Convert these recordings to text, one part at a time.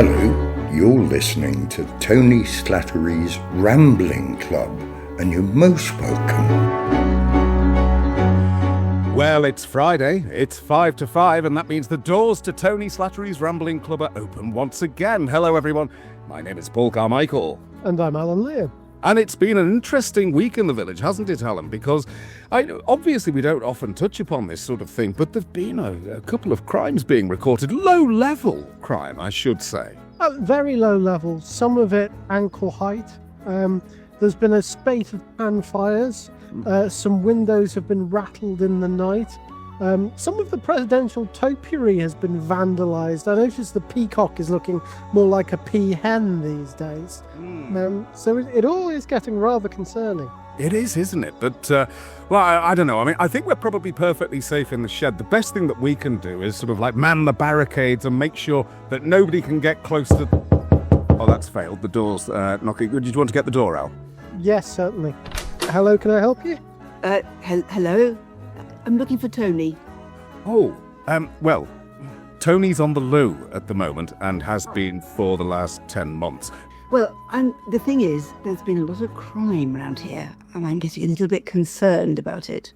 Hello, you're listening to Tony Slattery's Rambling Club, and you're most welcome. Well, it's Friday, it's 5 to 5, and that means the doors to Tony Slattery's Rambling Club are open once again. Hello, everyone. My name is Paul Carmichael. And I'm Alan Lear. And it's been an interesting week in the village, hasn't it, Alan? Because obviously we don't often touch upon this sort of thing, but there've been a couple of crimes being recorded. Low-level crime, I should say. Very low level, some of it ankle height. There's been a spate of pan fires. Some windows have been rattled in the night. Some of the presidential topiary has been vandalised. I noticed the peacock is looking more like a peahen these days. So it all is getting rather concerning. It is, isn't it? But, I don't know. I mean, I think we're probably perfectly safe in the shed. The best thing that we can do is sort of like man the barricades and make sure that nobody can get close to... Oh, that's failed. The door's knocking. Did you want to get the door out? Yes, certainly. Hello, can I help you? Hello? I'm looking for Tony. Oh, well, Tony's on the loo at the moment and has been for the last 10 months. Well, the thing is, there's been a lot of crime around here, and I'm getting a little bit concerned about it.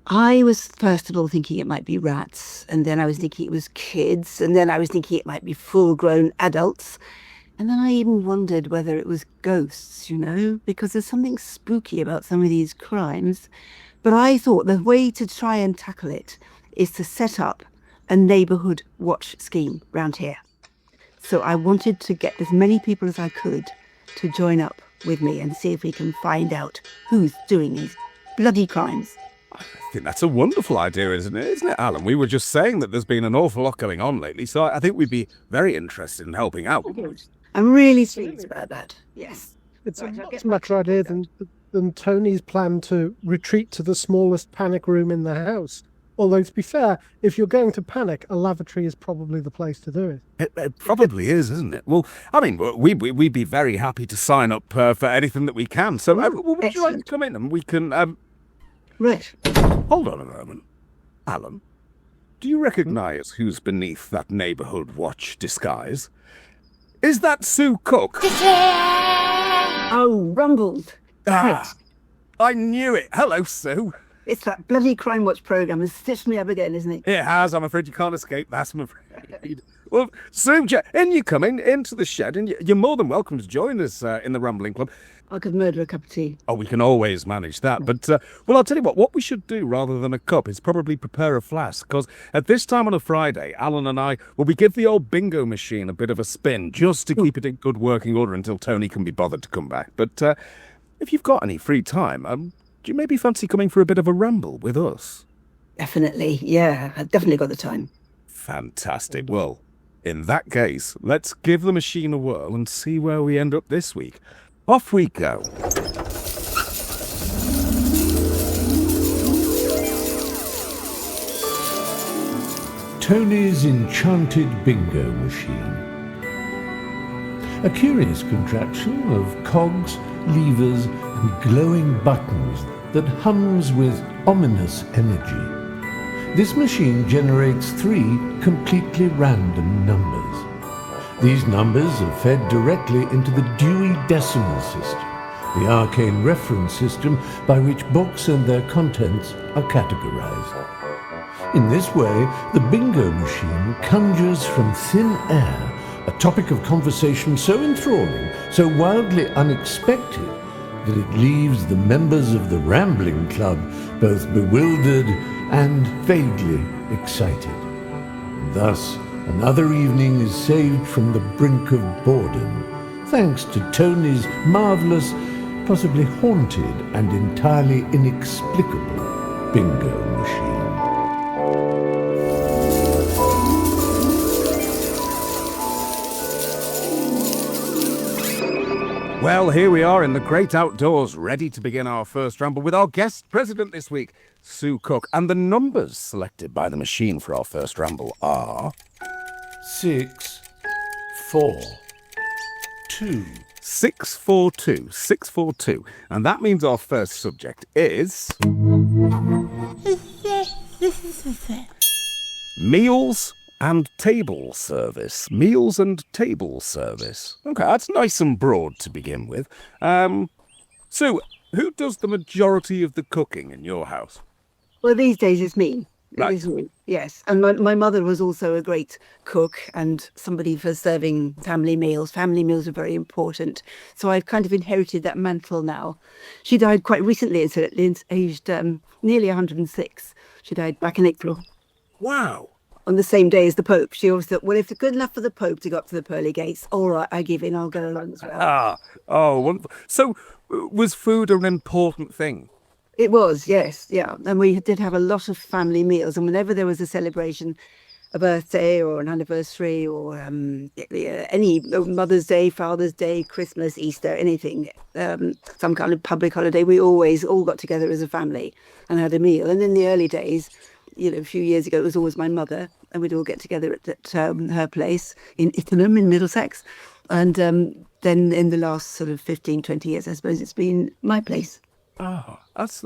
I was first of all thinking it might be rats, and then I was thinking it was kids, and then I was thinking it might be full-grown adults. And then I even wondered whether it was ghosts, because there's something spooky about some of these crimes. But I thought the way to try and tackle it is to set up a neighbourhood watch scheme round here. So I wanted to get as many people as I could to join up with me and see if we can find out who's doing these bloody crimes. I think that's a wonderful idea, isn't it, Alan? We were just saying that there's been an awful lot going on lately, so I think we'd be very interested in helping out. I'm really pleased about that, yes. It's a much better idea than Tony's plan to retreat to the smallest panic room in the house. Although, to be fair, if you're going to panic, a lavatory is probably the place to do it. It probably is, isn't it? Well, I mean, we'd be very happy to sign up for anything that we can. So would you like to come in and we can... Right. Hold on a moment. Alan, do you recognise who's beneath that neighbourhood watch disguise? Is that Sue Cook? Oh, rumbled. Ah, I knew it. Hello, Sue. It's that bloody Crime Watch programme has stitched me up again, isn't it? It has. I'm afraid you can't escape that, I'm afraid. Well, Sue, in you come into the shed, and you're more than welcome to join us in the Rambling Club. I could murder a cup of tea. Oh, we can always manage that. But, I'll tell you what we should do rather than a cup is probably prepare a flask, because at this time on a Friday, Alan and I, we give the old bingo machine a bit of a spin, just to keep it in good working order until Tony can be bothered to come back. But if you've got any free time, do you maybe fancy coming for a bit of a ramble with us? Definitely, yeah. I've definitely got the time. Fantastic. Well, in that case, let's give the machine a whirl and see where we end up this week. Off we go. Tony's enchanted bingo machine. A curious contraption of cogs, levers, and glowing buttons that hums with ominous energy. This machine generates 3 completely random numbers. These numbers are fed directly into the Dewey Decimal System, the arcane reference system by which books and their contents are categorized. In this way, the bingo machine conjures from thin air a topic of conversation so enthralling, so wildly unexpected, that it leaves the members of the Rambling Club both bewildered and vaguely excited. Thus, another evening is saved from the brink of boredom, thanks to Tony's marvellous, possibly haunted and entirely inexplicable bingo machine. Well, here we are in the great outdoors, ready to begin our first ramble with our guest president this week, Sue Cook. And the numbers selected by the machine for our first ramble are... 6, 4, 2. 642, 642. And that means our first subject is... meals and table service. Meals and table service. Okay, that's nice and broad to begin with. So, who does the majority of the cooking in your house? Well, these days it's me. Right. It's me, yes. And my mother was also a great cook and somebody for serving family meals. Family meals are very important. So I've kind of inherited that mantle now. She died quite recently, aged nearly 106. She died back in April. Wow. On the same day as the Pope. She always thought, well, if it's good enough for the Pope to go up to the pearly gates, all right, I give in, I'll go along as well. Wonderful. So, was food an important thing? It was, yes, yeah. And we did have a lot of family meals. And whenever there was a celebration, a birthday or an anniversary or any Mother's Day, Father's Day, Christmas, Easter, anything, some kind of public holiday, we always all got together as a family and had a meal. And in the early days, a few years ago, it was always my mother, and we'd all get together at her place in Ithilum in Middlesex. And then in the last sort of 15, 20 years, I suppose it's been my place. Oh, that's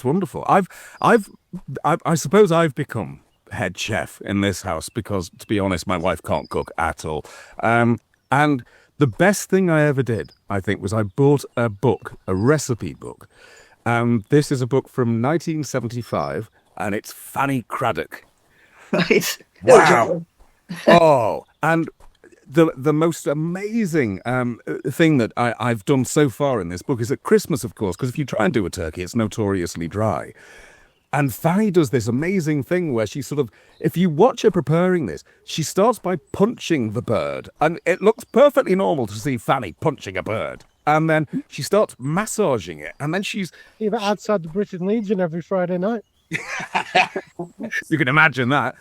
wonderful. I suppose I've become head chef in this house because, to be honest, my wife can't cook at all. And the best thing I ever did, I think, was I bought a book, a recipe book. This is a book from 1975, and it's Fanny Cradock. Right. Wow. Oh, and the most amazing thing that I've done so far in this book is at Christmas, of course, because if you try and do a turkey, it's notoriously dry. And Fanny does this amazing thing where she sort of, if you watch her preparing this, she starts by punching the bird. And it looks perfectly normal to see Fanny punching a bird. And then she starts massaging it. And then she's... Even outside the British Legion every Friday night. You can imagine that.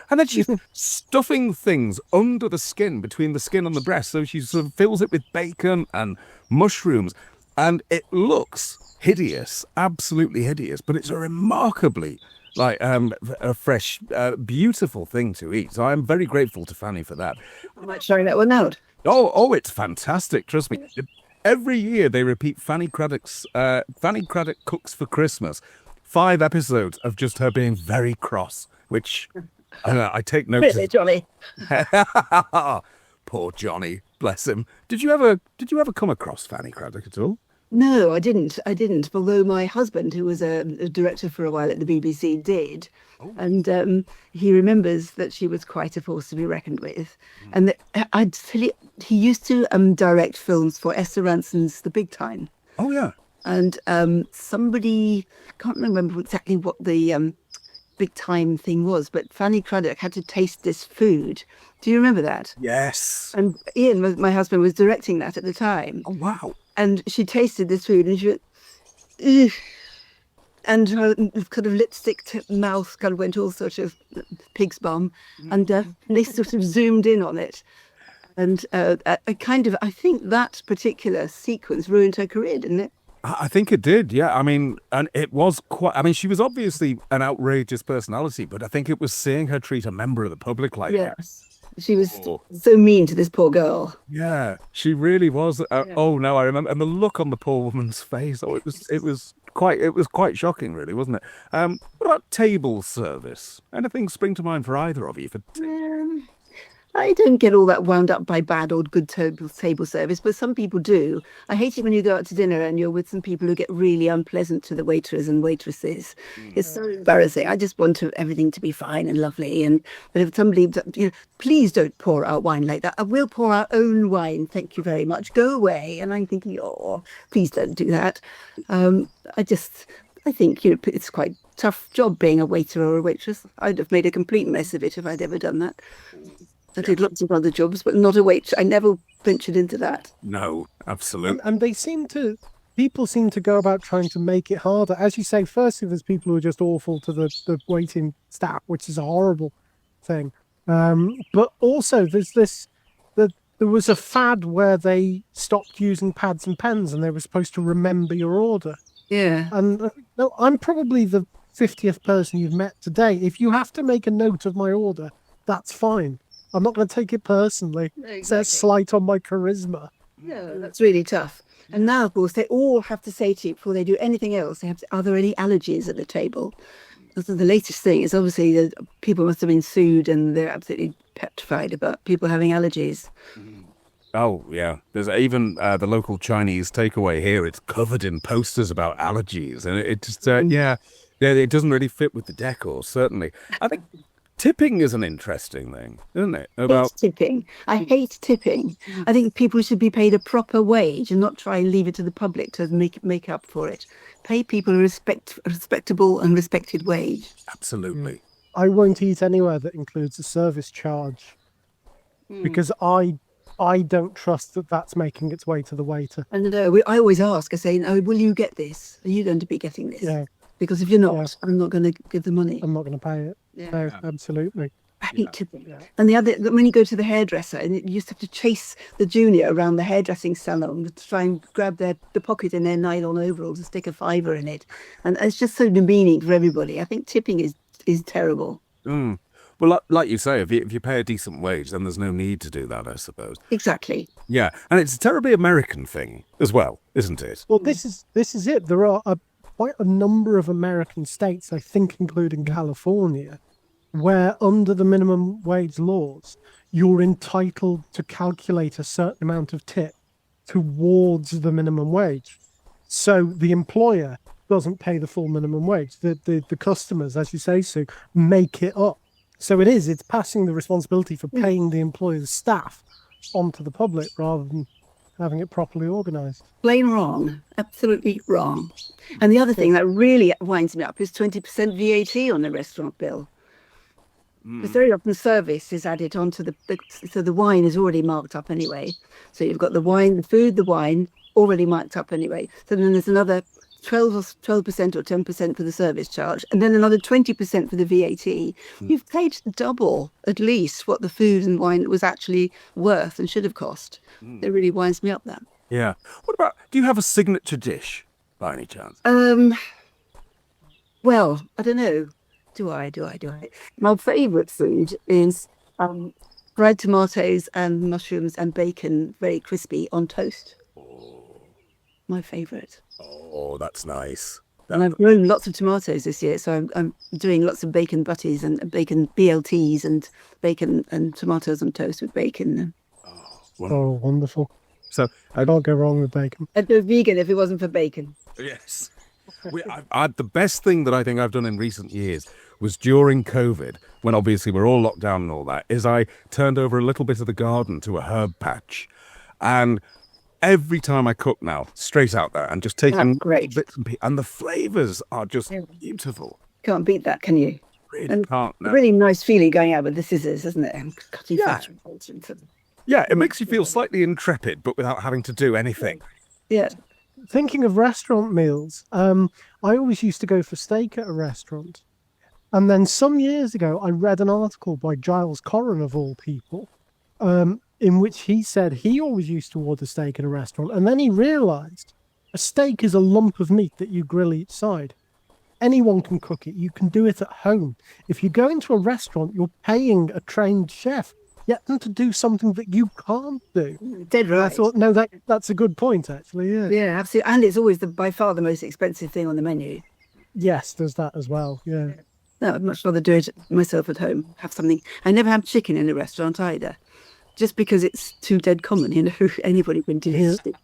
And then she's stuffing things under the skin, between the skin and the breast. So she sort of fills it with bacon and mushrooms. And it looks hideous, absolutely hideous. But it's a remarkably, a fresh, beautiful thing to eat. So I'm very grateful to Fanny for that. I might try that one out. Oh, it's fantastic. Trust me. Every year they repeat Fanny Cradock's Fanny Cradock Cooks for Christmas. 5 episodes of just her being very cross, which I take note. Really, Johnny? Poor Johnny, bless him. Did you ever come across Fanny Cradock at all? No, I didn't. Although my husband, who was a director for a while at the BBC, did. Oh. And he remembers that she was quite a force to be reckoned with. And that he used to direct films for Esther Ranson's The Big Time. Oh, yeah. And somebody, I can't remember exactly what the Big Time thing was, but Fanny Cradock had to taste this food. Do you remember that? Yes. And Ian, my husband, was directing that at the time. Oh, wow. And she tasted this food and she went, ugh. And her kind of lipstick mouth kind of went all sort of pig's bum. And they sort of zoomed in on it. And I think that particular sequence ruined her career, didn't it? I think it did, yeah. I mean, and it was she was obviously an outrageous personality, but I think it was seeing her treat a member of the public like that. Yes. She was so mean to this poor girl. Yeah, she really was. Oh no, I remember, and the look on the poor woman's face. Oh, it was quite shocking, really, wasn't it? What about table service? Anything spring to mind for either of you? I don't get all that wound up by bad or good table service, but some people do. I hate it when you go out to dinner and you're with some people who get really unpleasant to the waiters and waitresses. It's so embarrassing. I just want everything to be fine and lovely. But if somebody, please don't pour out wine like that. I will pour our own wine. Thank you very much. Go away. And I'm thinking, please don't do that. I think it's quite a tough job being a waiter or a waitress. I'd have made a complete mess of it if I'd ever done that. I did lots of other jobs, but not a waitress. I never ventured into that. No, absolutely. And people seem to go about trying to make it harder. As you say, firstly, there's people who are just awful to the waiting staff, which is a horrible thing. But also there's there was a fad where they stopped using pads and pens and they were supposed to remember your order. Yeah. And no, I'm probably the 50th person you've met today. If you have to make a note of my order, that's fine. I'm not going to take it personally. Exactly. It's a slight on my charisma. No, that's really tough. And now, of course, they all have to say to you before they do anything else, they have to, are there any allergies at the table? the latest thing is obviously that people must have been sued and they're absolutely petrified about people having allergies. Oh, yeah. There's even the local Chinese takeaway here. It's covered in posters about allergies. And it just, it doesn't really fit with the decor, certainly. I think tipping is an interesting thing, isn't it? Hate tipping. I hate tipping. I think people should be paid a proper wage and not try and leave it to the public to make up for it. Pay people a respectable and respected wage. Absolutely. I won't eat anywhere that includes a service charge because I don't trust that that's making its way to the waiter. And I always ask, I say, "Oh, will you get this? Are you going to be getting this?" Yeah. Because if you're not, I'm not going to give the money. I'm not going to pay it. Yeah. No, absolutely. I hate tipping. Yeah. And the other, when you go to the hairdresser, and you used to have to chase the junior around the hairdressing salon to try and grab the pocket in their nylon overalls and stick a fiver in it. And it's just so demeaning for everybody. I think tipping is terrible. Mm. Well, like you say, if you pay a decent wage, then there's no need to do that, I suppose. Exactly. Yeah, and it's a terribly American thing as well, isn't it? Well, this is it. There are quite a number of American states, I think, including California, where under the minimum wage laws, you're entitled to calculate a certain amount of tip towards the minimum wage. So the employer doesn't pay the full minimum wage. The customers, as you say, Sue, make it up. So it's passing the responsibility for paying the employer's staff onto the public rather than having it properly organised. Plain wrong. Absolutely wrong. And the other thing that really winds me up is 20% VAT on the restaurant bill. Because very often service is added onto so the wine is already marked up anyway. So you've got the wine, the food, the wine already marked up anyway. So then there's another 12% or 10% for the service charge, and then another 20% for the VAT. You've paid double, at least, what the food and wine was actually worth and should have cost. It really winds me up, that. Yeah. What about, do you have a signature dish, by any chance? Well, I don't know. Do I? My favourite food is fried tomatoes and mushrooms and bacon, very crispy, on toast. My favourite. Oh, that's nice. And I've grown lots of tomatoes this year, so I'm doing lots of bacon butties and bacon BLTs and bacon and tomatoes on toast with bacon. Oh, wonderful. So I can't go wrong with bacon. I'd go vegan if it wasn't for bacon. Yes. The best thing that I think I've done in recent years was during COVID, when obviously we're all locked down and all that, is I turned over a little bit of the garden to a herb patch. And every time I cook now, straight out there and just taking bits and pieces, and the flavours are just beautiful. Can't beat that, can you? Really and can't. No. Really nice feeling going out with the scissors, isn't it? And cutting fat. Yeah, it makes you feel slightly intrepid, but without having to do anything. Yeah. Thinking of restaurant meals, I always used to go for steak at a restaurant. And then some years ago, I read an article by Giles Corran, of all people, in which he said he always used to order steak at a restaurant. And then he realised a steak is a lump of meat that you grill each side. Anyone can cook it. You can do it at home. If you go into a restaurant, you're paying a trained chef. Get them to do something that you can't do. Dead right. I thought, no, that's a good point, actually. Yeah. Yeah, absolutely. And it's always by far the most expensive thing on the menu. Yes, there's that as well. Yeah. No, I'd much rather do it myself at home. Have something. I never have chicken in a restaurant either, just because it's too dead common. Anybody can do it.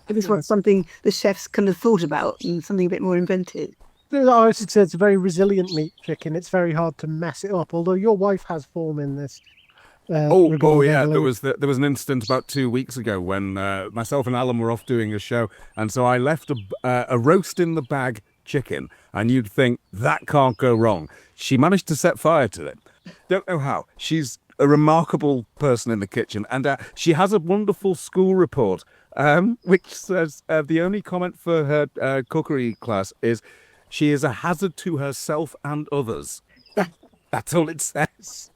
It was something the chefs kind of thought about and something a bit more inventive. I would say it's a very resilient meat chicken. It's very hard to mess it up. Although your wife has form in this. Oh yeah, there was an incident about 2 weeks ago when myself and Alan were off doing a show, and so I left a roast in the bag chicken, and you'd think that can't go wrong. She managed to set fire to it. Don't know how. She's a remarkable person in the kitchen, and she has a wonderful school report, which says the only comment for her cookery class is she is a hazard to herself and others. That's all it says.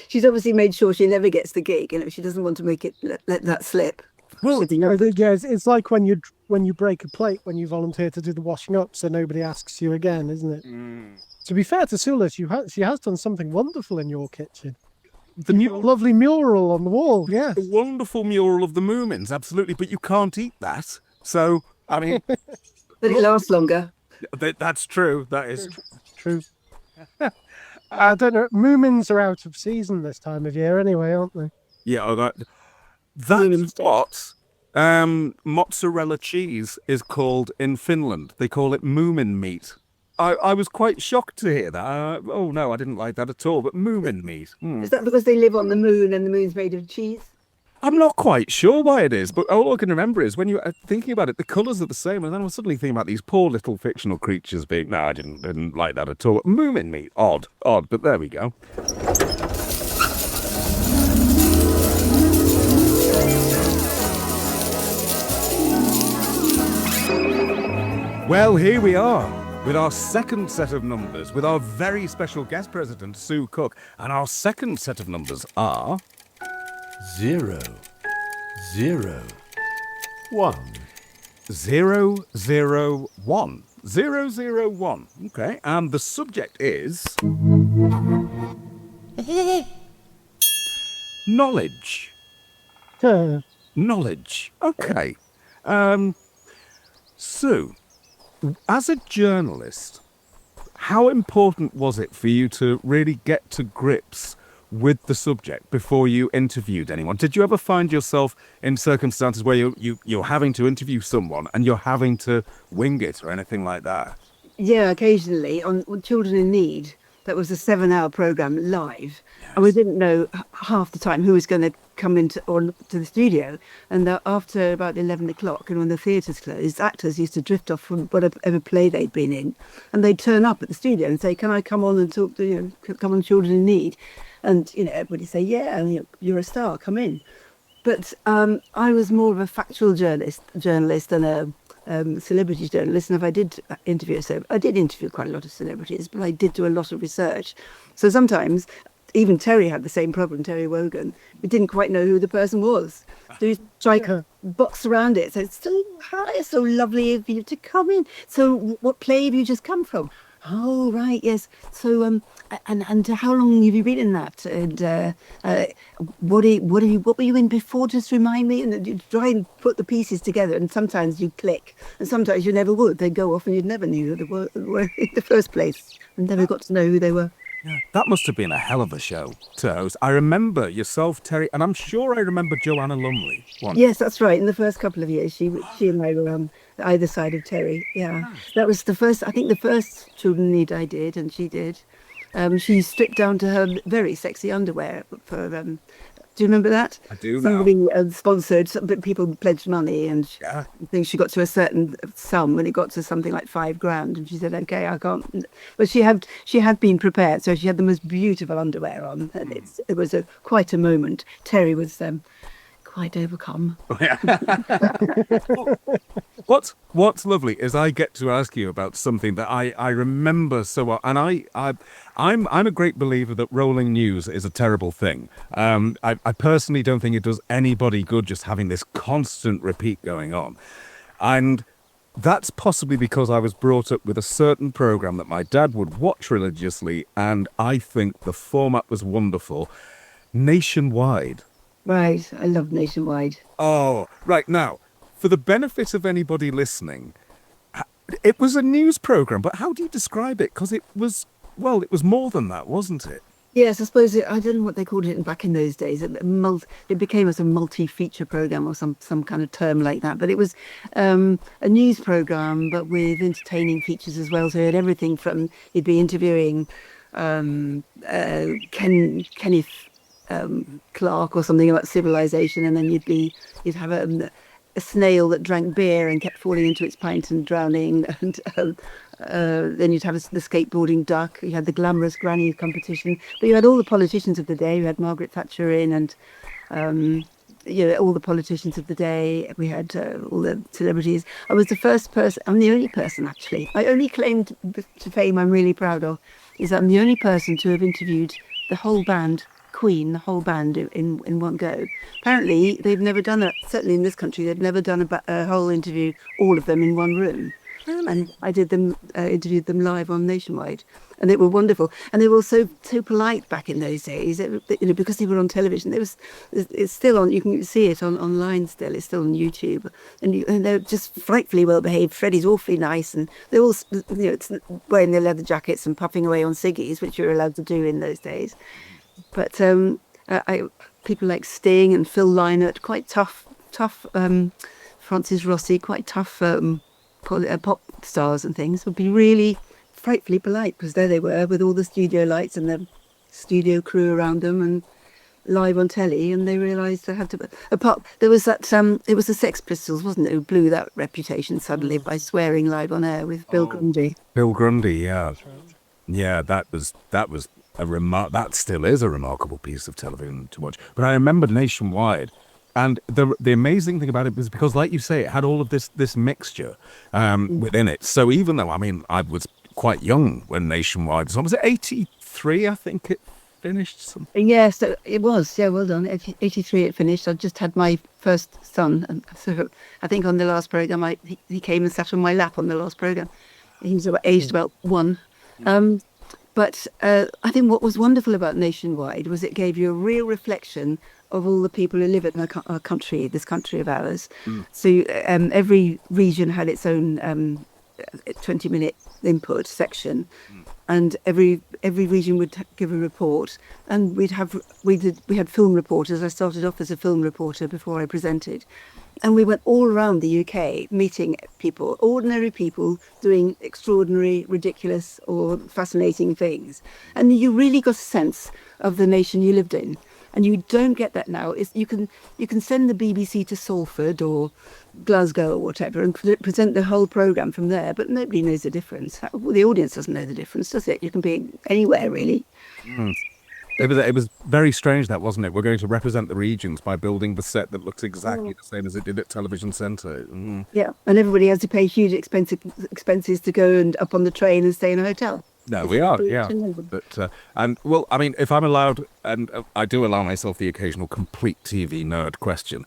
She's obviously made sure she never gets the gig, she doesn't want to make it let that slip. Well, it's like when you break a plate when you volunteer to do the washing up, so nobody asks you again, isn't it? To be fair to Sula, she has done something wonderful in your kitchen. The lovely mural on the wall, yeah. The wonderful mural of the Moomins, absolutely, but you can't eat that. So, I mean... But it lasts longer. That's true, that is... true. I don't know. Moomins are out of season this time of year anyway, aren't they? Yeah, that's what mozzarella cheese is called in Finland. They call it Moomin meat. I was quite shocked to hear that. Oh no, I didn't like that at all. But Moomin meat. Is that because they live on the moon and the moon's made of cheese? I'm not quite sure why it is, but all I can remember is when you were thinking about it, the colours are the same, and then I was suddenly thinking about these poor little fictional creatures being... No, I didn't like that at all. Moomin meat, odd, but there we go. Well, here we are, with our second set of numbers, with our very special guest president, Sue Cook, and our second set of numbers are... 0, 0, 1. 0, 0, 1. 0, 0, 1. Okay, and the subject is... knowledge. Knowledge. Okay. Sue, as a journalist, how important was it for you to really get to grips with the subject before you interviewed anyone? Did you ever find yourself in circumstances where you're having to interview someone and you're having to wing it or anything like that? Yeah, occasionally on Children in Need. That was a 7-hour programme live. Yes. And we didn't know half the time who was going to come into to the studio. And after about 11 o'clock, and when the theatres closed, actors used to drift off from whatever play they'd been in. And they'd turn up at the studio and say, can I come on and talk to, come on Children in Need? And, everybody say, yeah, you're a star, come in. But I was more of a factual journalist than a celebrity journalist. And if I did interview I did interview quite a lot of celebrities, but I did do a lot of research. So sometimes, even Terry had the same problem, Terry Wogan. We didn't quite know who the person was. So you try to box around it. So it's so lovely of you to come in. So what play have you just come from? Oh, right, yes. So, and how long have you been in that? And what were you in before? Just remind me. And you try and put the pieces together, and sometimes you click, and sometimes you never would. They'd go off, and you'd never knew who they were in the first place, and never got to know who they were. Yeah, that must have been a hell of a show to host. I remember yourself, Terry, and I'm sure I remember Joanna Lumley. Yes, that's right. In the first couple of years, she and I were on either side of Terry. Yeah, that was the first Children Need I did, and she did. She stripped down to her very sexy underwear for. Do you remember that? I do now. Somebody sponsored, people pledged money, and I think she got to a certain sum when it got to something like $5,000, and she said, "Okay, I can't." But she had been prepared, so she had the most beautiful underwear on, and it was quite a moment. Terry was quite overcome. What's lovely is I get to ask you about something that I remember so well, and I'm a great believer that rolling news is a terrible thing. I personally don't think it does anybody good just having this constant repeat going on, and that's possibly because I was brought up with a certain program that my dad would watch religiously, and I think the format was wonderful. Nationwide. Right, I love Nationwide. Oh, right. Now, for the benefit of anybody listening, it was a news programme, but how do you describe it? Because it was more than that, wasn't it? Yes, I suppose I don't know what they called it back in those days. It became a multi-feature programme or some kind of term like that. But it was a news programme, but with entertaining features as well. So you had everything from, you'd be interviewing Kenneth Clark or something about civilization, and then you'd have a snail that drank beer and kept falling into its pint and drowning, and then you'd have the skateboarding duck. You had the glamorous granny competition, but you had all the politicians of the day. You had Margaret Thatcher in, and all the politicians of the day. We had all the celebrities. I was the first person. I'm the only person, actually. My only claim to fame I'm really proud of is that I'm the only person to have interviewed the whole band. Queen, the whole band in one go. Apparently, they've never done that. Certainly in this country, they've never done a whole interview, all of them in one room. And I did them, interviewed them live on Nationwide, and they were wonderful. And they were so polite back in those days, because they were on television. It's still on. You can see it online still. It's still on YouTube, and they're just frightfully well behaved. Freddie's awfully nice, and they're all wearing their leather jackets and puffing away on ciggies, which you're allowed to do in those days. But people like Sting and Phil Lynott, quite tough. Francis Rossi, quite tough pop stars and things, would be really frightfully polite, because there they were with all the studio lights and the studio crew around them and live on telly, and they realised they had to. There was that. It was the Sex Pistols, wasn't it, who blew that reputation suddenly by swearing live on air with Bill Grundy. Bill Grundy, yeah, yeah, that was that still is a remarkable piece of television to watch. But I remember Nationwide. And the amazing thing about it was because, like you say, it had all of this mixture within it. So even though, I was quite young when Nationwide was on, was it 83, I think it finished? Something? Yeah, so it was. Yeah, well done. 83 it finished. I just had my first son. And so I think on the last programme, he came and sat on my lap on the last programme. He was aged about 1. But I think what was wonderful about Nationwide was it gave you a real reflection of all the people who live in our country, this country of ours. So every region had its own 20-minute input section, and every region would give a report. And we had film reporters. I started off as a film reporter before I presented, and we went all around the UK meeting people, ordinary people doing extraordinary, ridiculous, or fascinating things, and you really got a sense of the nation you lived in. And you don't get that now. You can send the BBC to Salford or Glasgow or whatever and present the whole programme from there, but nobody knows the difference. The audience doesn't know the difference, does it? You can be anywhere, really. It was very strange, that, wasn't it? We're going to represent the regions by building the set that looks exactly the same as it did at Television Centre. Yeah, and everybody has to pay huge expenses to go and up on the train and stay in a hotel. No, we are, yeah. But if I'm allowed, and I do allow myself the occasional complete TV nerd question,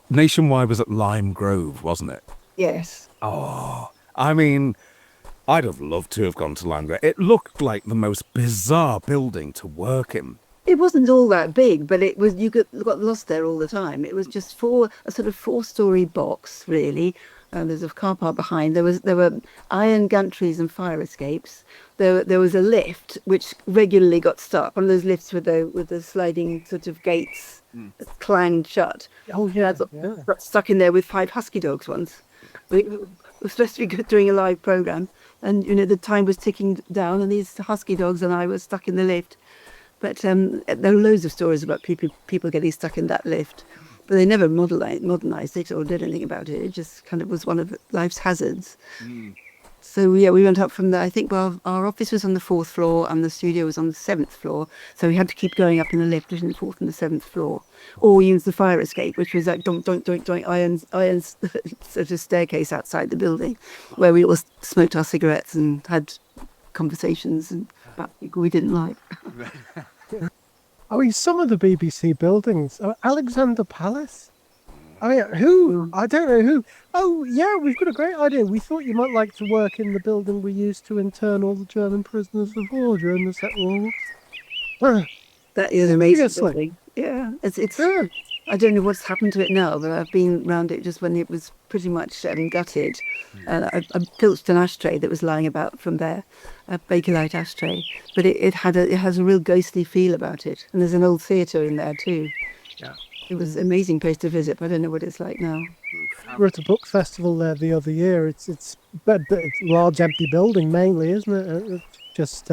Nationwide was at Lime Grove, wasn't it? Yes. Oh, I'd have loved to have gone to Lime Grove. It looked like the most bizarre building to work in. It wasn't all that big, but it was. You got lost there all the time. It was just a sort of 4-storey box, really. There's a car park behind. There were iron gantries and fire escapes. There was a lift which regularly got stuck. One of those lifts with the sliding sort of gates clanged shut. Oh yeah, got stuck in there with 5 husky dogs once. We were supposed to be doing a live programme, and the time was ticking down, and these husky dogs and I were stuck in the lift. But there are loads of stories about people getting stuck in that lift. But they never modernised it or did anything about it. It just kind of was one of life's hazards. So yeah, we went up from there. I think our office was on the 4th floor and the studio was on the 7th floor. So we had to keep going up in the lift between the 4th and the 7th floor. Or we used the fire escape, which was like doink, iron sort of staircase outside the building, where we all smoked our cigarettes and had conversations about people we didn't like. Some of the BBC buildings, Alexander Palace. Who? I don't know who. Oh, yeah, we've got a great idea. We thought you might like to work in the building we used to intern all the German prisoners of war during the Second World War. That is amazing building. Yeah, it's. I don't know what's happened to it now, but I've been around it just when it was pretty much gutted. I filched an ashtray that was lying about from there, a Bakelite ashtray, but it has a real ghostly feel about it. And there's an old theatre in there too. Yeah. It was an amazing place to visit, but I don't know what it's like now. We were at a book festival there the other year. It's a large empty building mainly, isn't it? It's just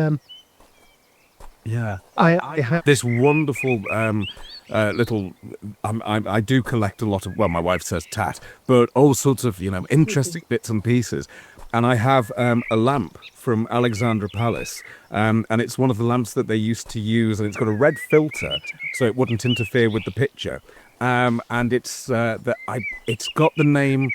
yeah. I have this wonderful little. I do collect a lot of. Well, my wife says tat, but all sorts of interesting bits and pieces. And I have a lamp from Alexandra Palace, and it's one of the lamps that they used to use, and it's got a red filter, so it wouldn't interfere with the picture. And it's got the name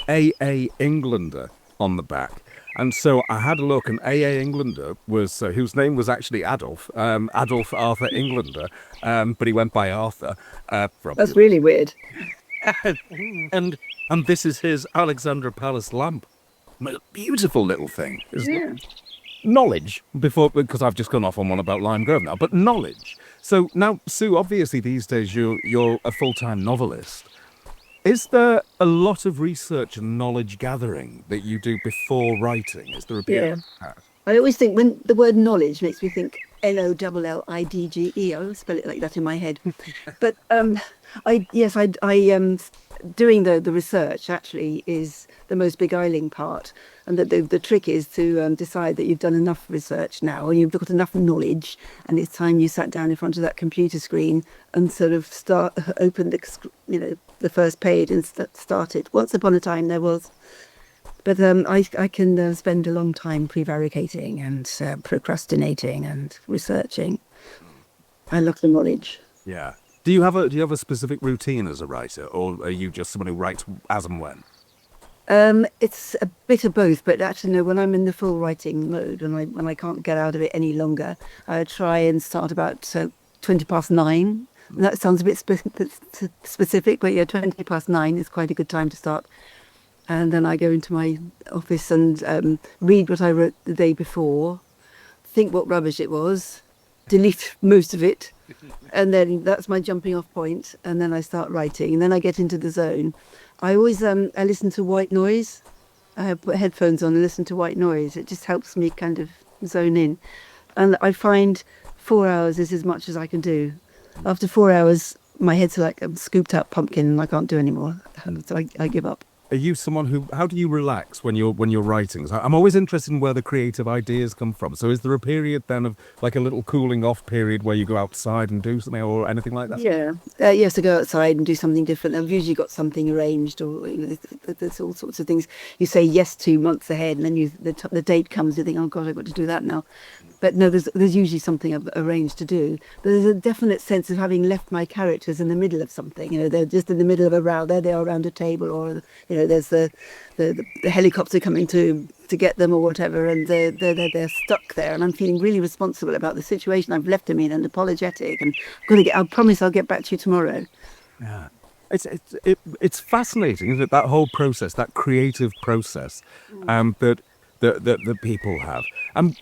A.A. Englander on the back. And so I had a look, and A.A. Englander was whose name was actually Adolf Arthur Englander, but he went by Arthur. That's really weird. And this is his Alexandra Palace lamp. Beautiful little thing. Yeah. Knowledge, because I've just gone off on one about Lime Grove now, but knowledge. So now, Sue, obviously these days you're a full-time novelist. Is there a lot of research and knowledge gathering that you do before writing? Is there a bit? Yeah. I always think when the word knowledge makes me think Nollidge. I always spell it like that in my head. But doing the research actually is the most beguiling part, and the trick is to decide that you've done enough research now and you've got enough knowledge, and it's time you sat down in front of that computer screen and sort of open the first page and start it. Once upon a time there was. But I can spend a long time prevaricating and procrastinating and researching. I love the knowledge. Yeah. Do you have a specific routine as a writer, or are you just someone who writes as and when? It's a bit of both, but actually no. When I'm in the full writing mode, when I can't get out of it any longer, I try and start about 9:20. That sounds a bit specific, but yeah, 9:20 is quite a good time to start. And then I go into my office and read what I wrote the day before, think what rubbish it was, delete most of it, and then that's my jumping off point, and then I start writing, and then I get into the zone. I always I listen to white noise. I put headphones on and listen to white noise. It just helps me kind of zone in. And I find 4 hours is as much as I can do. After 4 hours, my head's like a scooped out pumpkin and I can't do anymore. So I give up. Are you someone how do you relax when you're writing? So I'm always interested in where the creative ideas come from. So is there a period then of like a little cooling off period where you go outside and do something or anything like that? Yeah. Yes, I go outside and do something different. I've usually got something arranged, or there's all sorts of things you say yes to months ahead, and then the date comes, you think, oh God, I've got to do that now. But no, there's usually something I've arranged to do. There's a definite sense of having left my characters in the middle of something. They're just in the middle of a row. There they are around a table, or there's the helicopter coming to get them or whatever, and they're stuck there. And I'm feeling really responsible about the situation I've left them in, and apologetic. And I promise I'll get back to you tomorrow. Yeah. It's fascinating, isn't it? That whole process, that creative process, that people have.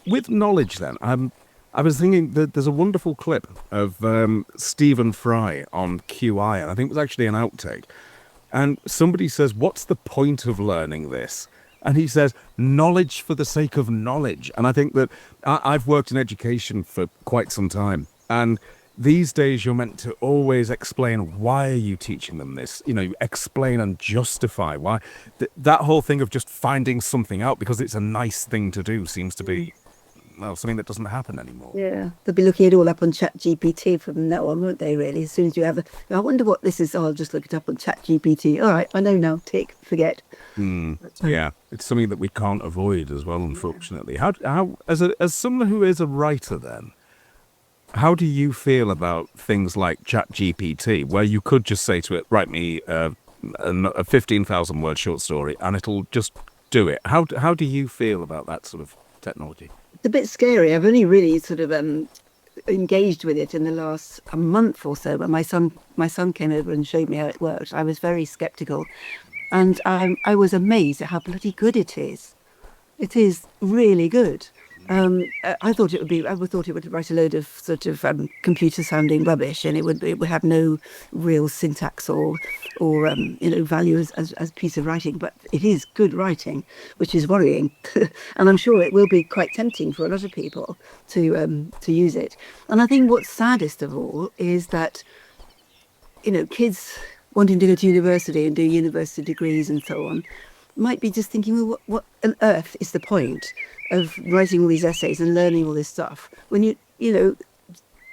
With knowledge then, I was thinking that there's a wonderful clip of Stephen Fry on QI, and I think it was actually an outtake. And somebody says, what's the point of learning this? And he says, knowledge for the sake of knowledge. And I think that I've worked in education for quite some time. And these days you're meant to always explain, why are you teaching them this? Explain and justify why. That whole thing of just finding something out because it's a nice thing to do seems to be, something that doesn't happen anymore. Yeah, they'll be looking it all up on ChatGPT from now on, won't they, really? As soon as you have I wonder what this is. Oh, I'll just look it up on ChatGPT. All right, I know now. Tick, forget. Yeah, it's something that we can't avoid as well, unfortunately. How as someone who is a writer then, how do you feel about things like ChatGPT, where you could just say to it, write me a 15,000 word short story, and it'll just do it? How do you feel about that sort of technology? It's a bit scary. I've only really sort of engaged with it in the last a month or so. But my son came over and showed me how it worked. I was very sceptical, and I was amazed at how bloody good it is. It is really good. I thought it would write a load of sort of computer-sounding rubbish, and it would have no real syntax or value as a piece of writing. But it is good writing, which is worrying, and I'm sure it will be quite tempting for a lot of people to use it. And I think what's saddest of all is that kids wanting to go to university and do university degrees and so on might be just thinking, well, what on earth is the point of writing all these essays and learning all this stuff when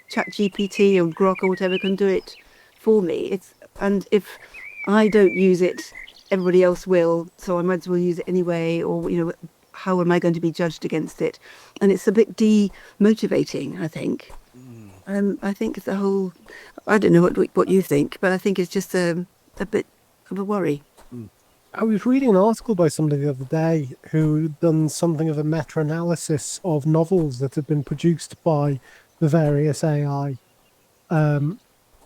ChatGPT or Grok or whatever can do it for me? And if I don't use it, everybody else will, so I might as well use it anyway. Or how am I going to be judged against it? And it's a bit demotivating, I think. I think the whole, I don't know what you think, but I think it's just a bit of a worry. I was reading an article by somebody the other day who'd done something of a meta-analysis of novels that had been produced by the various AI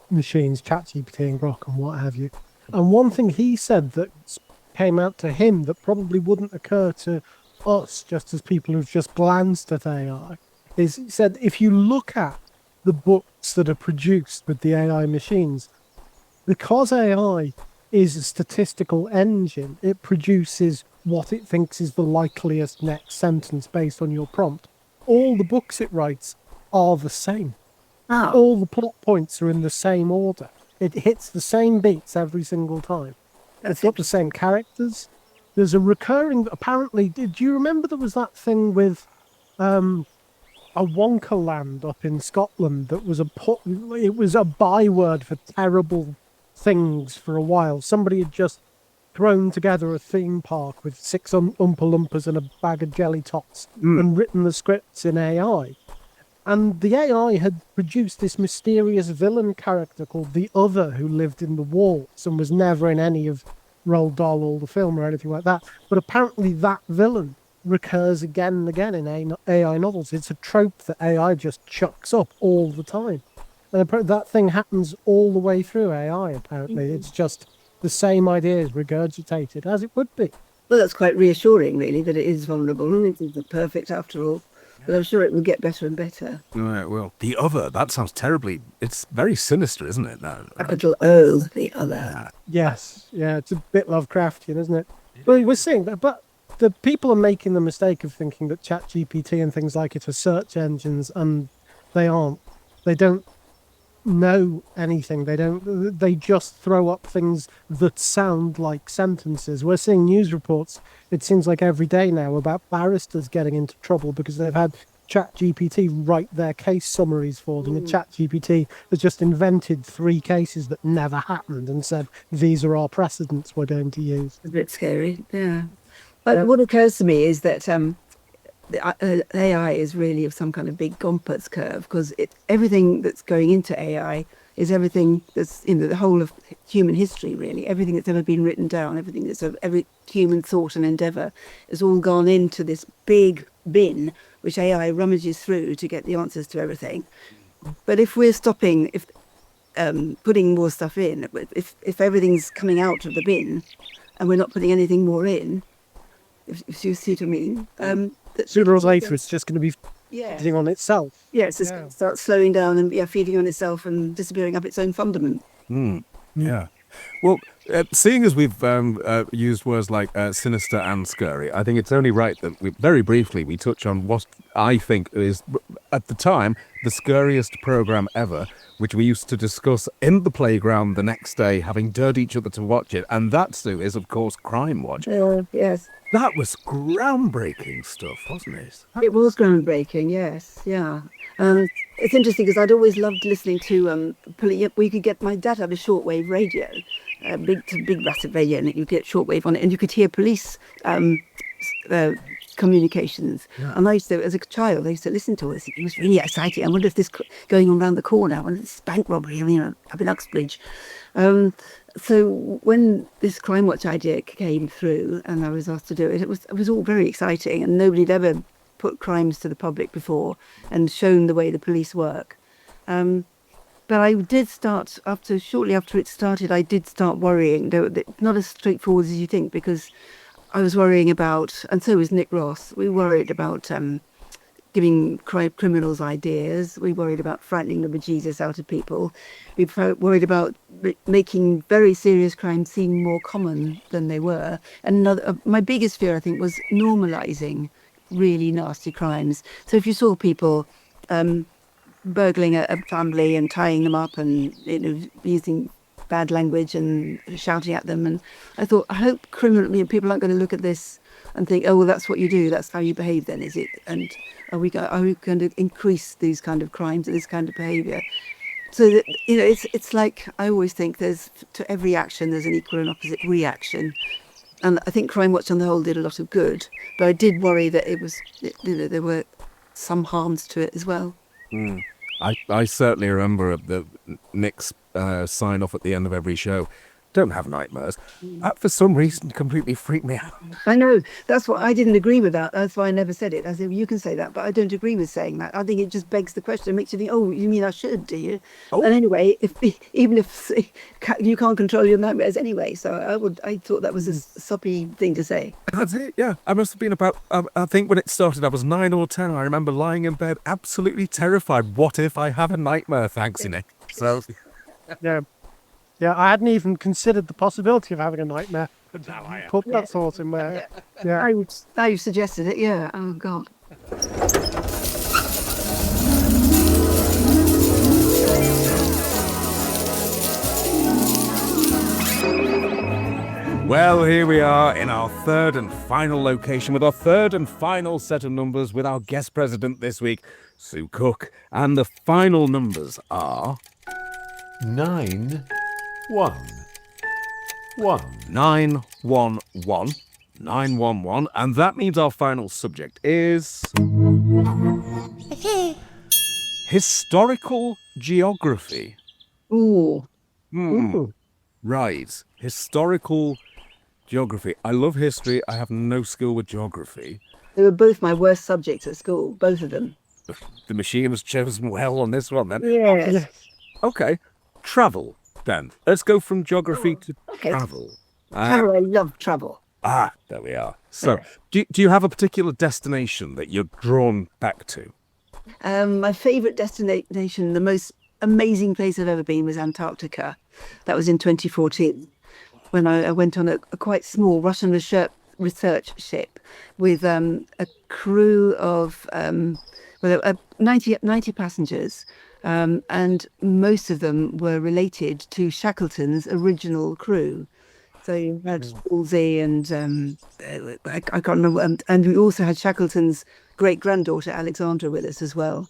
machines, ChatGPT and Grok and what have you. And one thing he said that came out to him that probably wouldn't occur to us, just as people who've just glanced at AI, is he said if you look at the books that are produced with the AI machines, because AI is a statistical engine, it produces what it thinks is the likeliest next sentence based on your prompt. All the books it writes are the same. Oh. All the plot points are in the same order. It hits the same beats every single time. It's got the same characters. There's a recurring, apparently, did you remember there was that thing with a Wonka land up in Scotland that was it was a byword for terrible things for a while. Somebody had just thrown together a theme park with 6 Oompa Loompas and a bag of jelly tots and written the scripts in AI. And the AI had produced this mysterious villain character called the Other, who lived in the walls and was never in any of Roald Dahl or the film or anything like that. But apparently that villain recurs again and again in AI novels. It's a trope that AI just chucks up all the time. And that thing happens all the way through AI, apparently. It's just the same ideas regurgitated, as it would be. Well, that's quite reassuring, really, that it is vulnerable. It isn't perfect after all. But I'm sure it will get better and better. Right, well, the Other, that sounds terribly... It's very sinister, isn't it? Capital O, the Other. Yes, yeah, it's a bit Lovecraftian, isn't it? Well, we're seeing that, but the people are making the mistake of thinking that ChatGPT and things like it are search engines, and they aren't. They don't know anything. They just throw up things that sound like sentences. We're seeing news reports, it seems like every day now, about barristers getting into trouble because they've had ChatGPT write their case summaries for them. And ChatGPT has just invented 3 cases that never happened and said, these are our precedents we're going to use. A bit scary, yeah. But what occurs to me is that the AI is really of some kind of big Gompertz curve, because everything that's going into AI is everything that's in the whole of human history, really. Everything that's ever been written down, everything that's of every human thought and endeavour has all gone into this big bin, which AI rummages through to get the answers to everything. But if we're stopping, putting more stuff in, if everything's coming out of the bin and we're not putting anything more in, if you see what I mean, sooner or later it's just going to be feeding on itself. Yes, it's going to start slowing down and feeding on itself and disappearing up its own fundament. Yeah. Well, seeing as we've used words like sinister and scary, I think it's only right that very briefly we touch on what I think is, at the time, the scariest programme ever, which we used to discuss in the playground the next day, having dared each other to watch it. And that, Sue, is, of course, Crime Watch. Yes. That was groundbreaking stuff, wasn't it? It was groundbreaking, yes, yeah. It's interesting because I'd always loved listening to, we could get, my dad had a shortwave radio, big massive radio, and you get shortwave on it, and you could hear police communications. Yeah. And I used to, as a child, I used to listen to it. It was really exciting. I wonder if this going on around the corner, I wonder if this bank robbery, up in Uxbridge. So when this Crime Watch idea came through and I was asked to do it, it was all very exciting, and nobody had ever put crimes to the public before and shown the way the police work. But I did start, shortly after it started, I did start worrying. Not as straightforward as you think, because I was worrying about, and so was Nick Ross, we worried about giving criminals ideas. We worried about frightening the bejesus out of people. We worried about making very serious crimes seem more common than they were. And my biggest fear, I think, was normalising really nasty crimes. So if you saw people burgling a family and tying them up and using bad language and shouting at them, and I thought, I hope people aren't going to look at this and think, oh, well, that's what you do, that's how you behave then, is it? And are we going to increase these kind of crimes and this kind of behaviour? So that, it's like, I always think to every action there's an equal and opposite reaction. And I think Crime Watch on the whole did a lot of good, but I did worry that there were some harms to it as well. I certainly remember Nick's sign off at the end of every show. don't have nightmares. That, for some reason, completely freaked me out. I know. That's what I didn't agree with that. That's why I never said it. I said, you can say that, but I don't agree with saying that. I think it just begs the question. It makes you think, oh, you mean I should, do you? Oh. And anyway, even if you can't control your nightmares anyway, so I thought that was a soppy thing to say. That's it, yeah. I must have been about, I think when it started, I was 9 or 10. I remember lying in bed, absolutely terrified. What if I have a nightmare? Thanks, Nick. So, Yeah. Yeah, I hadn't even considered the possibility of having a nightmare. Put that thought in there. Yeah. Now you suggested it, yeah. Oh, God. well, here we are in our third and final location with our third and final set of numbers with our guest president this week, Sue Cook. And the final numbers are 9, 1, 1. 911, 911, and that means our final subject is historical geography. Ooh. Ooh. Right, historical geography. I love history. I have no skill with geography. They were both my worst subjects at school, both of them. The machine has chosen well on this one then. Yes. Okay, travel then. Let's go from geography to okay. travel. Travel, I love travel. There we are. So, do you have a particular destination that you're drawn back to? My favourite destination, the most amazing place I've ever been, was Antarctica. That was in 2014, when I went on a quite small Russian research ship with a crew of 90 passengers, and most of them were related to Shackleton's original crew. So you had Wolsey and I can't remember, and we also had Shackleton's great-granddaughter Alexandra with us as well.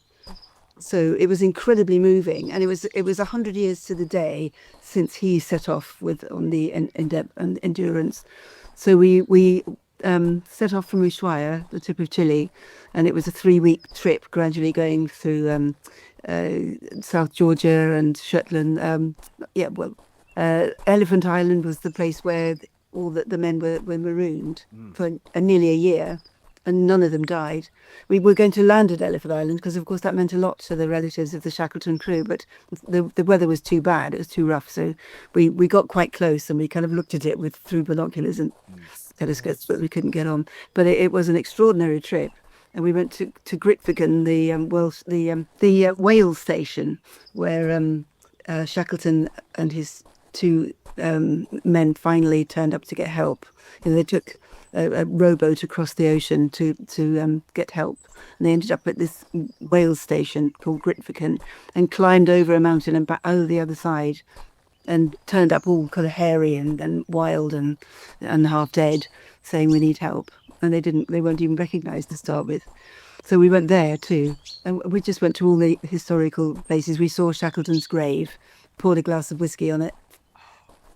So it was incredibly moving, and it was 100 years to the day since he set off on the Endurance. So we set off from Ushuaia, the tip of Chile, and it was a 3-week trip, gradually going through South Georgia and Shetland. Elephant Island was the place where all the men were marooned for nearly a year, and none of them died. We were going to land at Elephant Island because, of course, that meant a lot to the relatives of the Shackleton crew, but the weather was too bad, it was too rough, so we got quite close and we kind of looked at it through binoculars and telescopes, but we couldn't get on. But it was an extraordinary trip. And we went to Grytviken, the whale station, where Shackleton and his 2 men finally turned up to get help. They took a rowboat across the ocean to get help, and they ended up at this whale station called Grytviken and climbed over a mountain and back over the other side, and turned up all kind of hairy and wild and half dead, saying we need help. And they weren't even recognised to start with. So we went there too, and we just went to all the historical places. We saw Shackleton's grave, poured a glass of whiskey on it,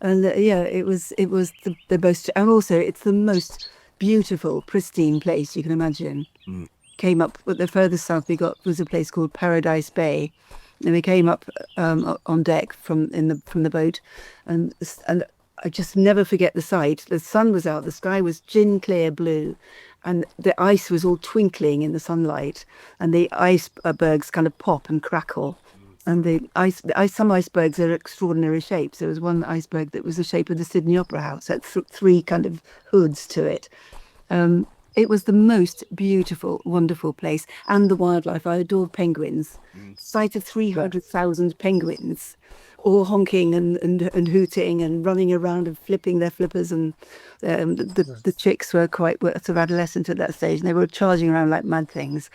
and it was the most, and also it's the most beautiful, pristine place you can imagine. Came up, but the furthest south we got was a place called Paradise Bay, and we came up on deck from the boat, and I just never forget the sight. The sun was out, the sky was gin clear blue, and the ice was all twinkling in the sunlight, and the icebergs kind of pop and crackle. And some icebergs are extraordinary shapes. There was one iceberg that was the shape of the Sydney Opera House, had 3 kind of hoods to it. It was the most beautiful, wonderful place, and the wildlife. I adored penguins. Sight of 300,000 penguins, all honking and hooting and running around and flipping their flippers, and the chicks were sort of adolescent at that stage, and they were charging around like mad things.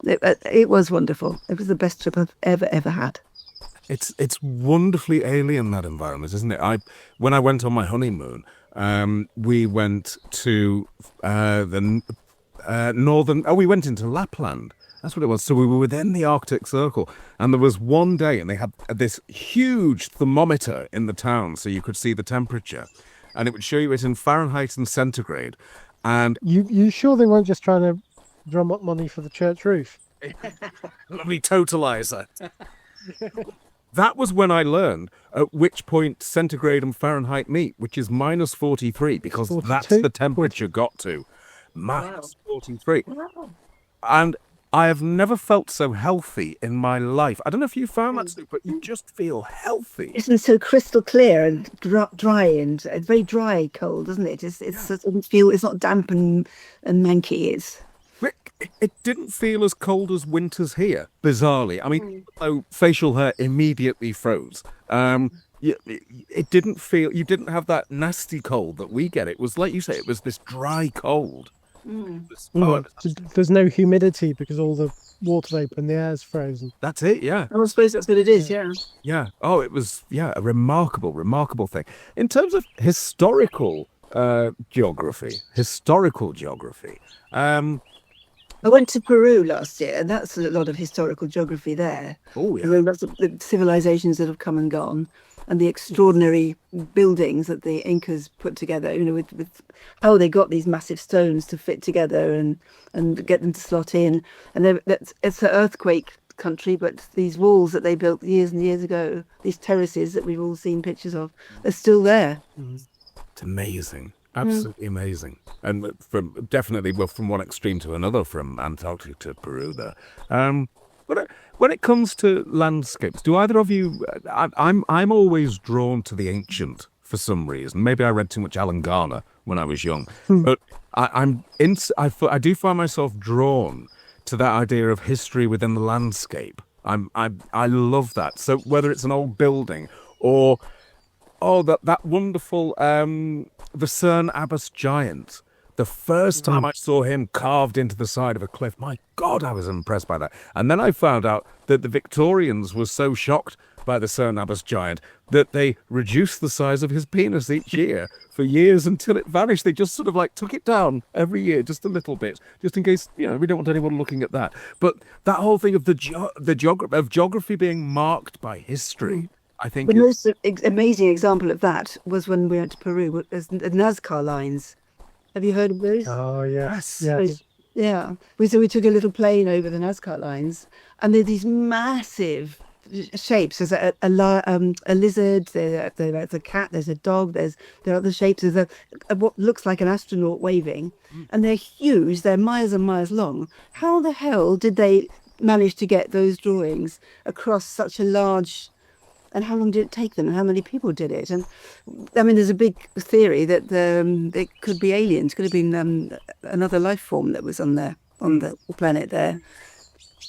It was wonderful. It was the best trip I've ever had. It's wonderfully alien, that environment, isn't it? When I went on my honeymoon, we went to the northern. We went into Lapland. That's what it was. So we were within the Arctic Circle, and there was one day, and they had this huge thermometer in the town, so you could see the temperature, and it would show you it in Fahrenheit and centigrade. And you sure they weren't just trying to drum up money for the church roof? lovely totalizer. that was when I learned at which point centigrade and Fahrenheit meet, which is minus 43, because 42? that's the temperature got to. Minus 43. And I have never felt so healthy in my life. I don't know if you found that, Sue, but you just feel healthy. Isn't so crystal clear and dry and very dry cold, doesn't it? It doesn't feel, it's not damp and manky. It didn't feel as cold as winters here, bizarrely. I mean, though facial hair immediately froze. It didn't feel, you didn't have that nasty cold that we get. It was, like you say, it was this dry cold. There's no humidity because all the water vapor in the air is frozen. That's it, yeah. I suppose that's what it is, yeah. Yeah. Oh, it was, a remarkable thing. In terms of historical geography, I went to Peru last year, and that's a lot of historical geography there. Oh, yeah. There are lots of the civilizations that have come and gone, and the extraordinary buildings that the Incas put together, with how they got these massive stones to fit together and get them to slot in. And it's an earthquake country, but these walls that they built years and years ago, these terraces that we've all seen pictures of, are still there. It's amazing. Absolutely amazing. And from one extreme to another, from Antarctica to Peru there. But when it comes to landscapes, do either of you, I'm always drawn to the ancient for some reason. Maybe I read too much Alan Garner when I was young, but I do find myself drawn to that idea of history within the landscape. I love that. So whether it's an old building or that wonderful the Cern Abbas giant. The first time I saw him carved into the side of a cliff, my God, I was impressed by that. And then I found out that the Victorians were so shocked by the Cern Abbas giant that they reduced the size of his penis each year for years until it vanished. They just sort of took it down every year, just a little bit, just in case, we don't want anyone looking at that. But that whole thing of geography being marked by history, I think. The most amazing example of that was when we went to Peru, the Nazca lines. Have you heard of those? Oh, yes. Yeah. So we took a little plane over the Nazca lines, and they're these massive shapes. There's a lizard, there's a cat, there's a dog, there are other shapes. There's what looks like an astronaut waving, and they're huge. They're miles and miles long. How the hell did they manage to get those drawings across such a large... And how long did it take them? And how many people did it? And I mean, there's a big theory that it could be aliens. Could have been another life form that was on the planet there.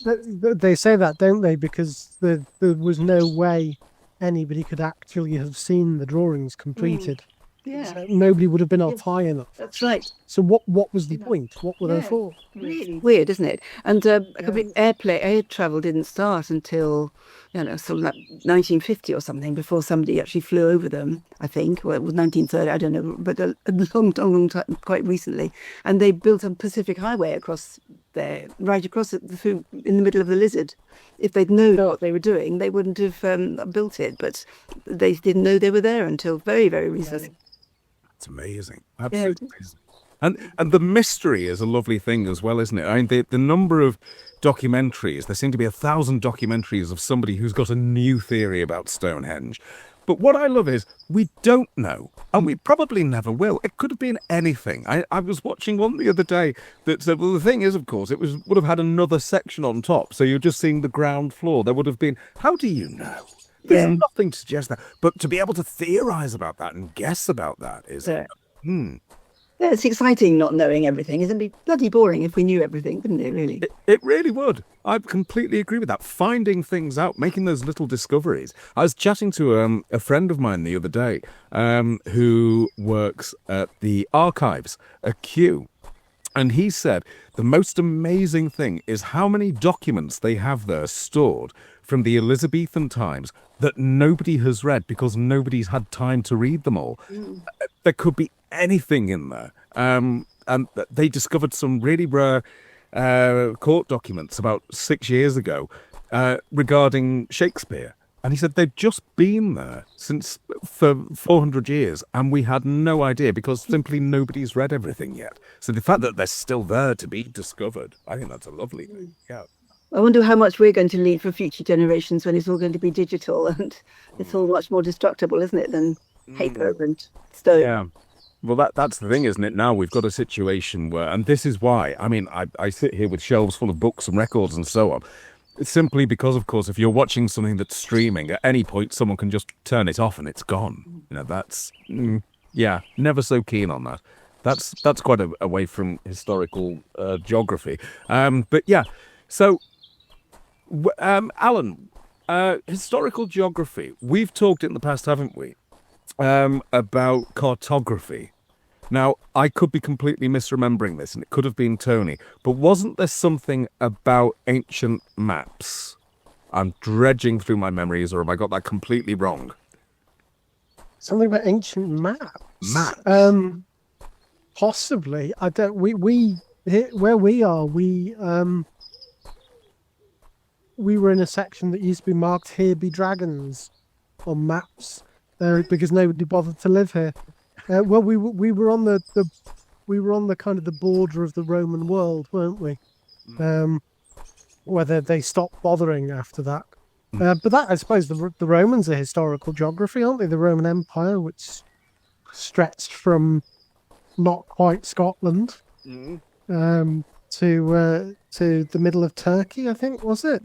They say that, don't they? Because there was no way anybody could actually have seen the drawings completed. Yeah. So nobody would have been up high enough. That's right. So what was the point? What were they for? Really weird, isn't it? And air travel didn't start until sort of like 1950 or something, before somebody actually flew over them. I think, well, it was 1930. I don't know, but a long time, quite recently. And they built a Pacific Highway across there, right across it, through in the middle of the lizard. If they'd known what they were doing, they wouldn't have built it. But they didn't know they were there until very, very recently. It's amazing. Absolutely amazing. And the mystery is a lovely thing as well, isn't it? I mean, the number of documentaries, there seem to be 1,000 documentaries of somebody who's got a new theory about Stonehenge. But what I love is we don't know, and we probably never will. It could have been anything. I was watching one the other day that said, well, the thing is, of course, would have had another section on top. So you're just seeing the ground floor. There would have been, how do you know? There's nothing to suggest that. But to be able to theorize about that and guess about that is... Yeah, it's exciting not knowing everything. It'd be bloody boring if we knew everything, wouldn't it, really? It really would. I completely agree with that. Finding things out, making those little discoveries. I was chatting to a friend of mine the other day who works at the archives at Kew. And he said the most amazing thing is how many documents they have there stored from the Elizabethan times that nobody has read because nobody's had time to read them all. There could be anything in there. And they discovered some really rare court documents about 6 years ago regarding Shakespeare. And he said they've just been there for 400 years, and we had no idea because simply nobody's read everything yet. So the fact that they're still there to be discovered, I think that's a lovely thing. Yeah. I wonder how much we're going to leave for future generations when it's all going to be digital and it's all much more destructible, isn't it, than paper and stone? Yeah. Well, that's the thing, isn't it? Now we've got a situation where, and this is why, I mean, I sit here with shelves full of books and records and so on. It's simply because, of course, if you're watching something that's streaming, at any point someone can just turn it off and it's gone. You know, that's, never so keen on that. That's quite away from historical geography. But yeah, so, Alan, historical geography, we've talked in the past, haven't we, about cartography. Now, I could be completely misremembering this, and it could have been Tony, but wasn't there something about ancient maps? I'm dredging through my memories, or have I got that completely wrong? Something about ancient maps? Possibly. I don't. We here, where we are, we were in a section that used to be marked "Here be dragons" on maps, because nobody bothered to live here. Well, we were on the kind of the border of the Roman world, weren't we? Whether they stopped bothering after that. But that, I suppose, the Romans are historical geography, aren't they? The Roman Empire, which stretched from not quite Scotland to the middle of Turkey, I think, was it?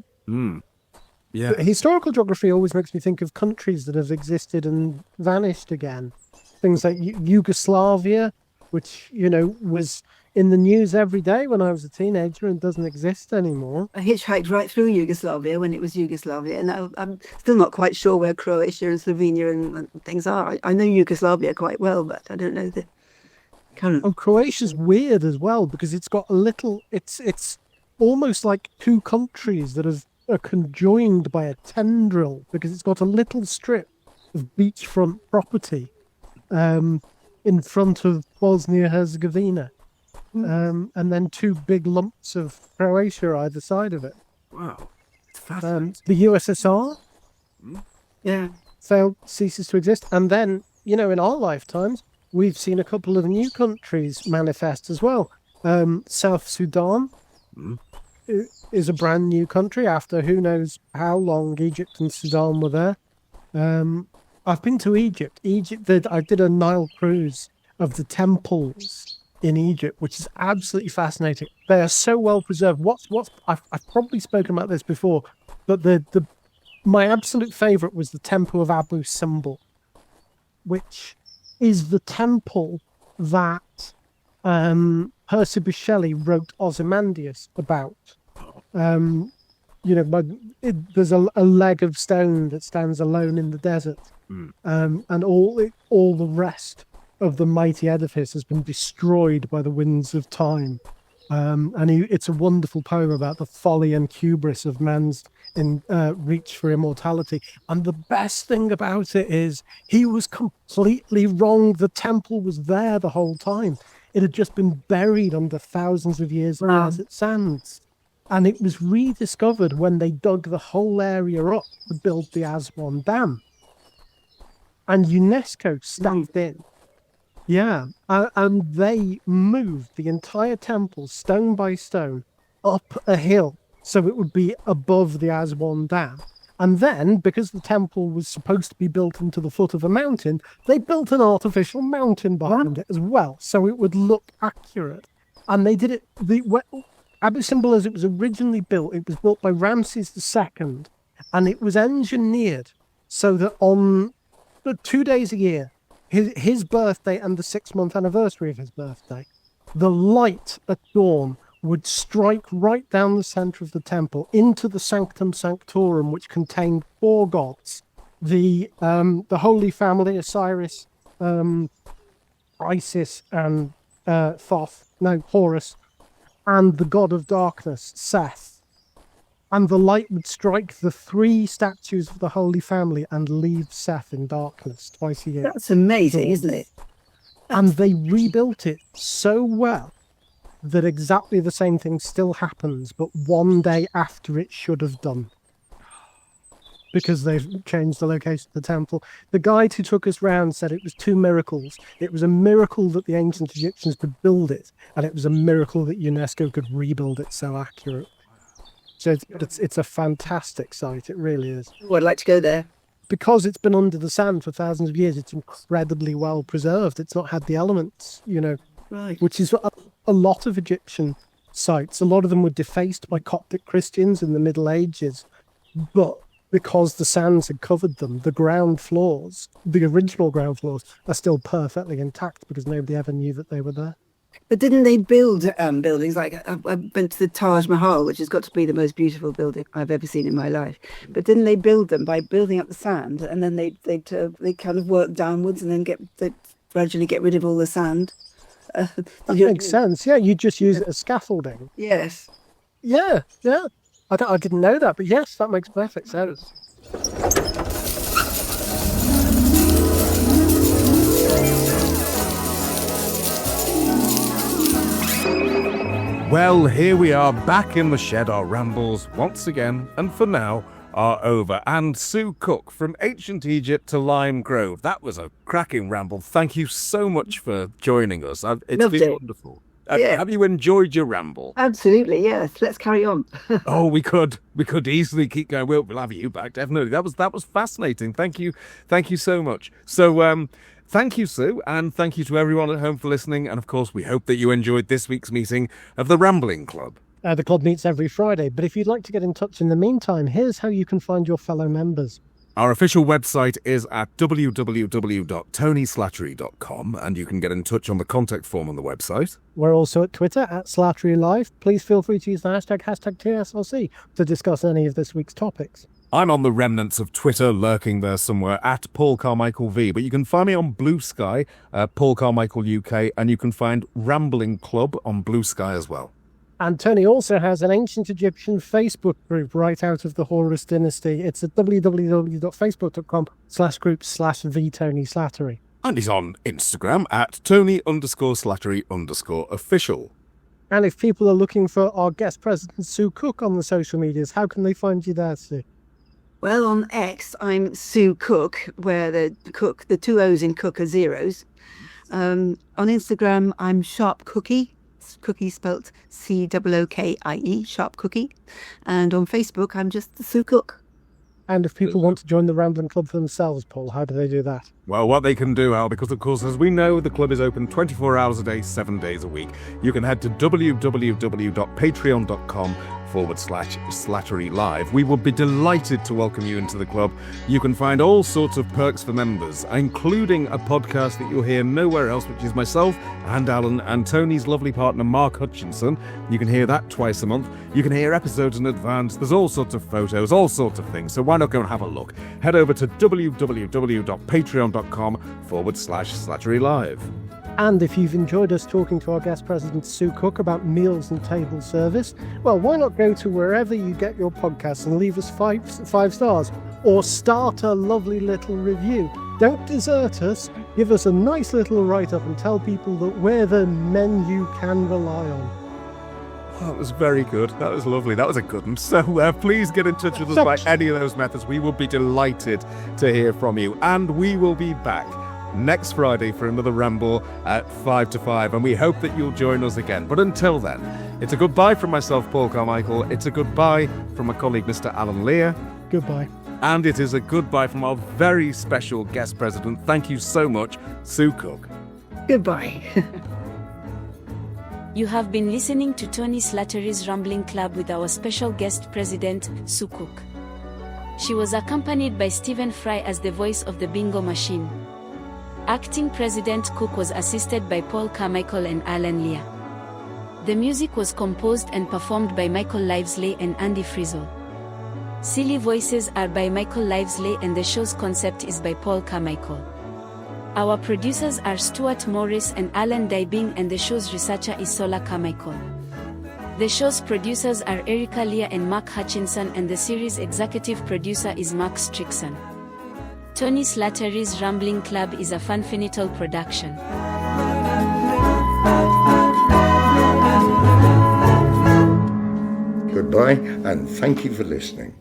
Yeah. But historical geography always makes me think of countries that have existed and vanished again. Things like Yugoslavia, which, was in the news every day when I was a teenager and doesn't exist anymore. I hitchhiked right through Yugoslavia when it was Yugoslavia, and I'm still not quite sure where Croatia and Slovenia and things are. I know Yugoslavia quite well, but I don't know the current. Oh, Croatia's weird as well, because it's got a little... It's almost like two countries that are conjoined by a tendril, because it's got a little strip of beachfront property in front of Bosnia-Herzegovina, and then two big lumps of Croatia either side of it. Wow. It's fascinating. The USSR ceases to exist. And then, in our lifetimes, we've seen a couple of new countries manifest as well. South Sudan is a brand new country after who knows how long Egypt and Sudan were there. I've been to Egypt. I did a Nile cruise of the temples in Egypt, which is absolutely fascinating. They are so well preserved. I've probably spoken about this before, but my absolute favourite was the Temple of Abu Simbel, which is the temple that Percy Shelley wrote Ozymandias about. There's a leg of stone that stands alone in the desert, and all the rest of the mighty edifice has been destroyed by the winds of time. It's a wonderful poem about the folly and hubris of man's reach for immortality. And the best thing about it is he was completely wrong. The temple was there the whole time. It had just been buried under thousands of years of desert sands. And it was rediscovered when they dug the whole area up to build the Aswan Dam. And UNESCO stepped in. Yeah, and they moved the entire temple, stone by stone, up a hill so it would be above the Aswan Dam. And then, because the temple was supposed to be built into the foot of a mountain, they built an artificial mountain behind it as well, so it would look accurate. And they did it... Abu Simbel, as it was originally built, it was built by Ramses II, and it was engineered so that on 2 days a year, his birthday and the 6-month anniversary of his birthday, the light at dawn would strike right down the centre of the temple into the Sanctum Sanctorum, which contained 4 gods: the Holy Family, Osiris, Isis, and Horus, and the god of darkness, Seth. And the light would strike the 3 statues of the Holy Family and leave Seth in darkness twice a year. That's amazing, isn't it? And they rebuilt it so well that exactly the same thing still happens, but one day after it should have done. Because they've changed the location of the temple. The guide who took us round said it was 2 miracles. It was a miracle that the ancient Egyptians could build it, and it was a miracle that UNESCO could rebuild it so accurate. So it's a fantastic site. It really is. Oh, I'd like to go there. Because it's been under the sand for thousands of years, it's incredibly well preserved. It's not had the elements, Right. which is a lot of Egyptian sites. A lot of them were defaced by Coptic Christians in the Middle Ages. But because the sands had covered them, the ground floors, the original ground floors, are still perfectly intact because nobody ever knew that they were there. But didn't they build buildings? Like I went to the Taj Mahal, which has got to be the most beautiful building I've ever seen in my life. But didn't they build them by building up the sand, and then they kind of work downwards, and then gradually get rid of all the sand? That makes sense. Yeah, you just use it as scaffolding. Yes. Yeah. I didn't know that, but yes, that makes perfect sense. Well, here we are back in the shed. Our rambles once again, and for now, are over. And Sue Cook, from ancient Egypt to Lime Grove. That was a cracking ramble. Thank you so much for joining us. It's Loved been it. wonderful. Yeah. Have you enjoyed your ramble? Absolutely, yes. Let's carry on. Oh, we could easily keep going. We'll have you back, definitely. That was fascinating. Thank you so much. So, thank you, Sue, and thank you to everyone at home for listening. And of course, we hope that you enjoyed this week's meeting of the Rambling Club. The club meets every Friday, but if you'd like to get in touch in the meantime, here's how you can find your fellow members. Our official website is at www.tonyslattery.com, and you can get in touch on the contact form on the website. We're also at Twitter at Slattery Live. Please feel free to use the hashtag TSLC to discuss any of this week's topics. I'm on the remnants of Twitter, lurking there somewhere, at Paul Carmichael V. But you can find me on Blue Sky, Paul Carmichael UK, and you can find Rambling Club on Blue Sky as well. And Tony also has an ancient Egyptian Facebook group right out of the Horus dynasty. It's at www.facebook.com/groups/VTonySlattery. And he's on Instagram at Tony_Slattery_official. And if people are looking for our guest president, Sue Cook, on the social medias, how can they find you there, Sue? Well, on X, I'm Sue Cook, where the two O's in Cook are zeros. On Instagram, I'm Sharp Cookie. Cookie spelt COOKIE, Sharp Cookie. And on Facebook, I'm just the Sue Cook. And if people want to join the Rambling Club for themselves, Paul, how do they do that? Well, what they can do, Al, because of course, as we know, the club is open 24 hours a day, 7 days a week. You can head to www.patreon.com/Slattery Live. We would be delighted to welcome you into the club. You can find all sorts of perks for members, including a podcast that you'll hear nowhere else, which is myself and Alan and Tony's lovely partner, Mark Hutchinson. You can hear that twice a month. You can hear episodes in advance. There's all sorts of photos, all sorts of things. So why not go and have a look? Head over to www.patreon.com/Slattery Live. And if you've enjoyed us talking to our guest president, Sue Cook, about meals and table service, well, why not go to wherever you get your podcasts and leave us five stars, or start a lovely little review. Don't desert us. Give us a nice little write-up and tell people that we're the men you can rely on. That was very good. That was lovely. That was a good one. So please get in touch with us by any of those methods. We will be delighted to hear from you. And we will be back next Friday for another ramble at 5 to 5. And we hope that you'll join us again. But until then, it's a goodbye from myself, Paul Carmichael. It's a goodbye from my colleague, Mr. Alan Lear. Goodbye. And it is a goodbye from our very special guest president. Thank you so much, Sue Cook. Goodbye. You have been listening to Tony Slattery's Rambling Club with our special guest president, Sue Cook. She was accompanied by Stephen Fry as the voice of the bingo machine. Acting President Cook was assisted by Paul Carmichael and Alan Lear. The music was composed and performed by Michael Livesley and Andy Frizzle. Silly voices are by Michael Livesley and the show's concept is by Paul Carmichael. Our producers are Stuart Morris and Alan Dybing, and the show's researcher is Sola Carmichael. The show's producers are Erica Lear and Mark Hutchinson, and the series executive producer is Mark Strickson. Tony Slattery's Rambling Club is a Fanfinital production. Goodbye, and thank you for listening.